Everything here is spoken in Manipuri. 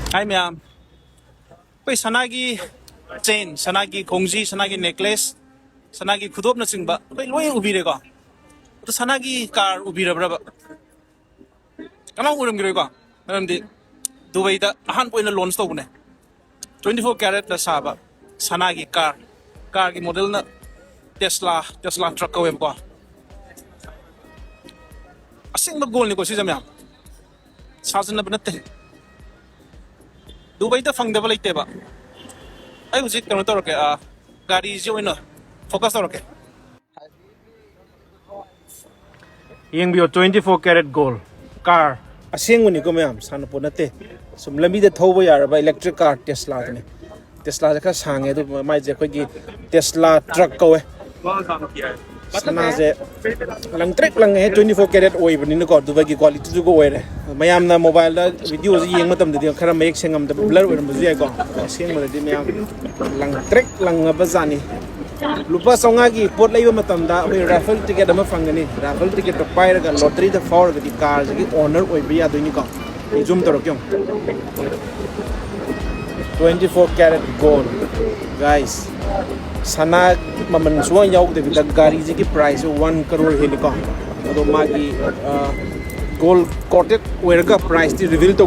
Hi ma'am. Pay sanagi chain, sanagi kongji, sanagi necklace, sanagi khudop na singba. Pay loy ubire ko. To sanagi car ubira braba. Kama uram gire ko. Maram di Dubai da ahan po ina launch to ne. 24 carat na saba. Sanagi car. Car ki model na Tesla truck ko ko. Asing mag-goal ni ko si Jamyam. Sasan na banate. Dubai da fang double ite ba. Ay usit kano to roke gari jo ino. Focus to roke. Yung bio 24 karat gold car. Asing ni ko mayam sana po nate. Sum lambi da thobo yar ba electric car Tesla ne. Tesla ka sange do mai je ko gi Tesla truck ko we. Sana je lang trek lang 24 karat oi bani ne ko Dubai gi quality ju go we re. Mayam na mobile da video ji yeng matam de khara mayek sengam da blur we mu ji ko. Asing mo de mayam lang trek lang ba zani. Lupa songa ki pot lai ba matam da we raffle ticket ama fangani. Raffle ticket to pai ra lottery da for the car ji owner oi bi ya do ni ko. Zoom to rokyong 24 karat gold guys sana maman suang yaw de vida gari ji ki price 1 crore heli ko ado magi gold coated werga price ti reveal to